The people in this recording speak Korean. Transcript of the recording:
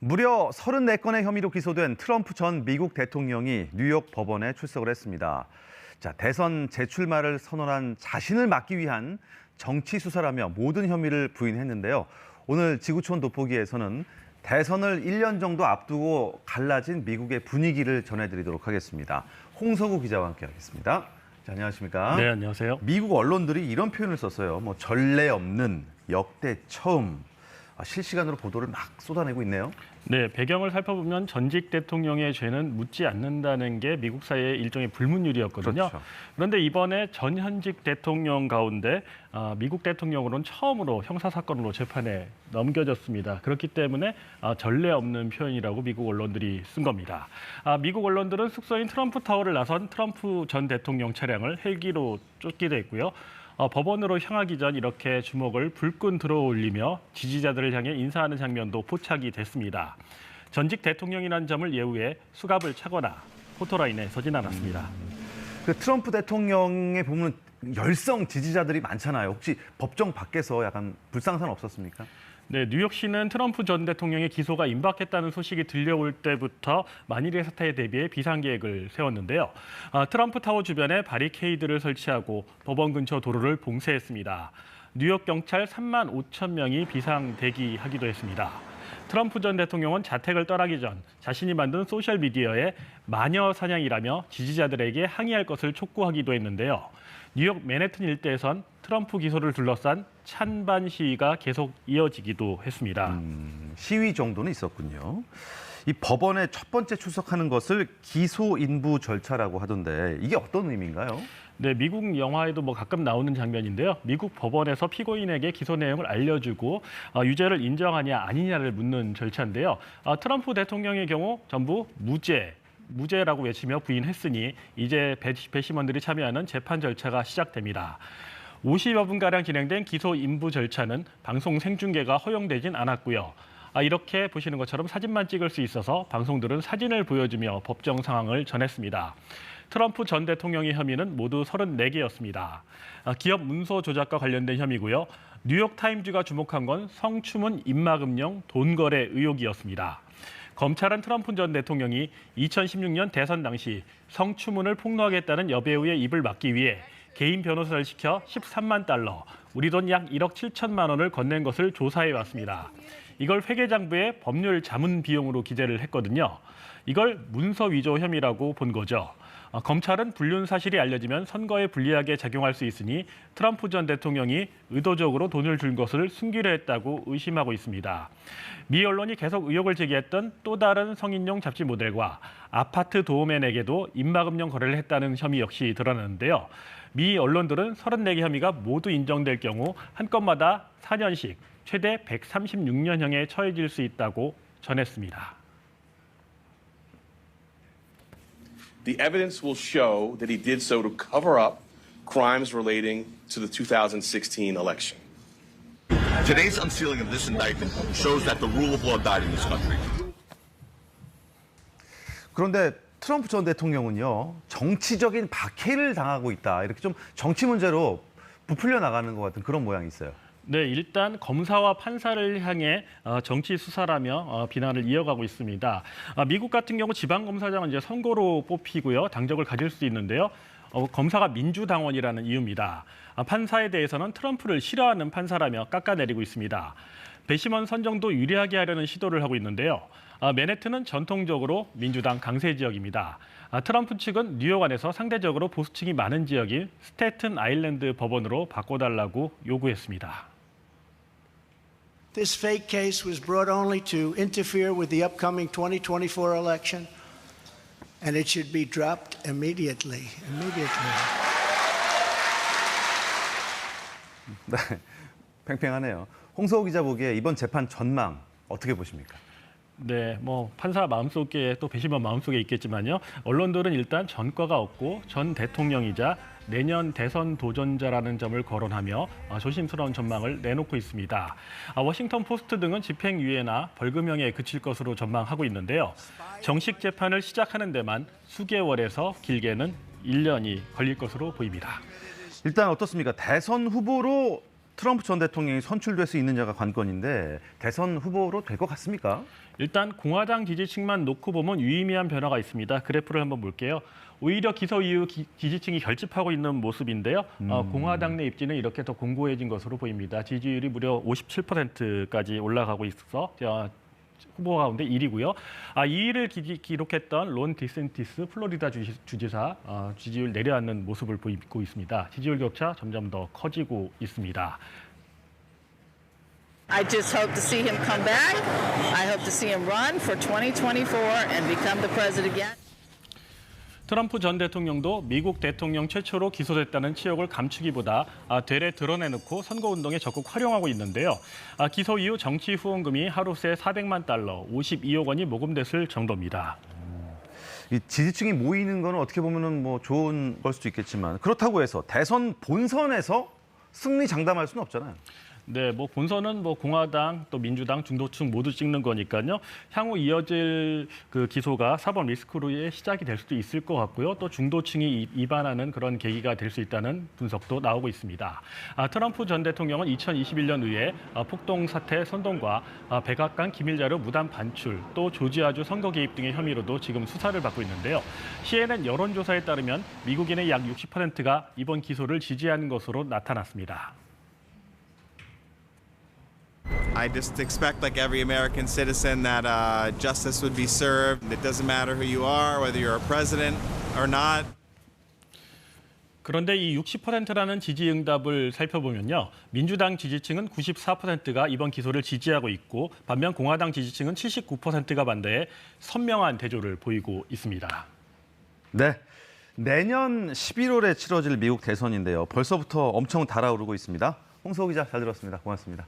무려 34건의 혐의로 기소된 트럼프 전 미국 대통령이 뉴욕 법원에 출석을 했습니다. 자, 대선 재출마를 선언한 자신을 막기 위한 정치 수사라며 모든 혐의를 부인했는데요. 오늘 지구촌 돋보기에서는 대선을 1년 정도 앞두고 갈라진 미국의 분위기를 전해드리도록 하겠습니다. 홍석우 기자와 함께하겠습니다. 자, 안녕하십니까? 네, 안녕하세요. 미국 언론들이 이런 표현을 썼어요. 전례 없는, 역대 처음. 실시간으로 보도를 막 쏟아내고 있네요. 네, 배경을 살펴보면 전직 대통령의 죄는 묻지 않는다는 게 미국 사회의 일종의 불문율이었거든요. 그렇죠. 그런데 이번에 전현직 대통령 가운데 미국 대통령으로는 처음으로 형사사건으로 재판에 넘겨졌습니다. 그렇기 때문에 전례 없는 표현이라고 미국 언론들이 쓴 겁니다. 미국 언론들은 숙소인 트럼프 타워를 나선 트럼프 전 대통령 차량을 헬기로 쫓기도 했고요. 법원으로 향하기 전 이렇게 주먹을 불끈 들어올리며 지지자들을 향해 인사하는 장면도 포착이 됐습니다. 전직 대통령이라는 점을 예우해 수갑을 차거나 포토라인에 서진 않았습니다. 그 트럼프 대통령에 보면 열성 지지자들이 많잖아요. 혹시 법정 밖에서 약간 불상사는 없었습니까? 네, 뉴욕시는 트럼프 전 대통령의 기소가 임박했다는 소식이 들려올 때부터 만일의 사태에 대비해 비상계획을 세웠는데요. 트럼프 타워 주변에 바리케이드를 설치하고 법원 근처 도로를 봉쇄했습니다. 뉴욕 경찰 3만 5천 명이 비상 대기하기도 했습니다. 트럼프 전 대통령은 자택을 떠나기 전 자신이 만든 소셜미디어에 마녀 사냥이라며 지지자들에게 항의할 것을 촉구하기도 했는데요. 뉴욕 맨해튼 일대에선 트럼프 기소를 둘러싼 찬반 시위가 계속 이어지기도 했습니다. 시위 정도는 있었군요. 이 법원에 첫 번째 출석하는 것을 기소 인부 절차라고 하던데 이게 어떤 의미인가요? 네, 미국 영화에도 가끔 나오는 장면인데요. 미국 법원에서 피고인에게 기소 내용을 알려주고 유죄를 인정하냐 아니냐를 묻는 절차인데요. 트럼프 대통령의 경우 전부 무죄라고 외치며 부인했으니 이제 배심원들이 참여하는 재판 절차가 시작됩니다. 50여 분가량 진행된 기소 인부 절차는 방송 생중계가 허용되진 않았고요. 이렇게 보시는 것처럼 사진만 찍을 수 있어서 방송들은 사진을 보여주며 법정 상황을 전했습니다. 트럼프 전 대통령의 혐의는 모두 34개였습니다. 기업 문서 조작과 관련된 혐의고요. 뉴욕타임즈가 주목한 건 성추문 입막음령 돈거래 의혹이었습니다. 검찰은 트럼프 전 대통령이 2016년 대선 당시 성추문을 폭로하겠다는 여배우의 입을 막기 위해 개인 변호사를 시켜 13만 달러, 우리 돈 약 1억 7천만 원을 건넨 것을 조사해 왔습니다. 이걸 회계장부에 법률 자문 비용으로 기재를 했거든요. 이걸 문서 위조 혐의라고 본 거죠. 검찰은 불륜 사실이 알려지면 선거에 불리하게 작용할 수 있으니 트럼프 전 대통령이 의도적으로 돈을 준 것을 숨기려 했다고 의심하고 있습니다. 미 언론이 계속 의혹을 제기했던 또 다른 성인용 잡지 모델과 아파트 도어맨에게도 입막음령 거래를 했다는 혐의 역시 드러났는데요. 미 언론들은 34개 혐의가 모두 인정될 경우 한 건마다 4년씩 최대 136년형에 처해질 수 있다고 전했습니다. The evidence will show that he did so to cover up crimes relating to the 2016 election. Today's unsealing of this indictment shows that the rule of law died in this country. 그런데 트럼프 전 대통령은요, 정치적인 박해를 당하고 있다. 이렇게 좀 정치 문제로 부풀려 나가는 것 같은 그런 모양이 있어요. 네, 일단 검사와 판사를 향해 정치 수사라며 비난을 이어가고 있습니다. 미국 같은 경우 지방검사장은 이제 선거로 뽑히고요. 당적을 가질 수 있는데요. 검사가 민주당원이라는 이유입니다. 판사에 대해서는 트럼프를 싫어하는 판사라며 깎아내리고 있습니다. 배심원 선정도 유리하게 하려는 시도를 하고 있는데요. 맨해튼은 전통적으로 민주당 강세 지역입니다. 트럼프 측은 뉴욕 안에서 상대적으로 보수층이 많은 지역인 스태튼 아일랜드 법원으로 바꿔달라고 요구했습니다. This fake case was brought only to interfere with the upcoming 2024 election, and it should be dropped immediately. 네, 팽팽하네요. 홍석우 기자 보기에 이번 재판 전망 어떻게 보십니까? 네, 판사 마음속에 또 배심원 마음속에 있겠지만요. 언론들은 일단 전과가 없고 전 대통령이자 내년 대선 도전자라는 점을 거론하며 조심스러운 전망을 내놓고 있습니다. 워싱턴 포스트 등은 집행유예나 벌금형에 그칠 것으로 전망하고 있는데요. 정식 재판을 시작하는 데만 수개월에서 길게는 1년이 걸릴 것으로 보입니다. 일단 어떻습니까? 대선 후보로 트럼프 전 대통령이 선출될 수 있느냐가 관건인데 대선 후보로 될 것 같습니까? 일단 공화당 지지층만 놓고 보면 유의미한 변화가 있습니다. 그래프를 한번 볼게요. 오히려 기소 이후 지지층이 결집하고 있는 모습인데요. 공화당 내 입지는 이렇게 더 공고해진 것으로 보입니다. 지지율이 무려 57%까지 올라가고 있어서 후보 가운데 1위고요. 2위를 기록했던 론 디센티스 플로리다 주지사 지지율 내려앉는 모습을 보이고 있습니다. 지지율 격차 점점 더 커지고 있습니다. I just hope to see him come back. I hope to see him run for 2024 and become the president again. 트럼프 전 대통령도 미국 대통령 최초로 기소됐다는 치욕을 감추기보다 되레 드러내놓고 선거운동에 적극 활용하고 있는데요. 기소 이후 정치 후원금이 하루 새 400만 달러, 52억 원이 모금됐을 정도입니다. 이 지지층이 모이는 건 어떻게 보면은 뭐 좋은 걸 수도 있겠지만 그렇다고 해서 대선 본선에서 승리 장담할 수는 없잖아요. 네, 뭐 본선은 뭐 공화당 또 민주당 중도층 모두 찍는 거니까요. 향후 이어질 그 기소가 사법 리스크로의 시작이 될 수도 있을 것 같고요. 또 중도층이 이반하는 그런 계기가 될 수 있다는 분석도 나오고 있습니다. 트럼프 전 대통령은 2021년 의회 폭동 사태 선동과 백악관 기밀 자료 무단 반출, 또 조지아주 선거 개입 등의 혐의로도 지금 수사를 받고 있는데요. CNN 여론조사에 따르면 미국인의 약 60%가 이번 기소를 지지하는 것으로 나타났습니다. I just expect, like every American citizen, that justice would be served. It doesn't matter who you are, whether you're a president or not. 그런데 이 60%라는 지지 응답을 살펴보면요. 민주당 지지층은 94%가 이번 기소를 지지하고 있고 반면 공화당 지지층은 79%가 반대해 선명한 대조를 보이고 있습니다. 네. 내년 11월에 치러질 미국 대선인데요. 벌써부터 엄청 달아오르고 있습니다. 홍석호 기자 잘 들었습니다. 고맙습니다.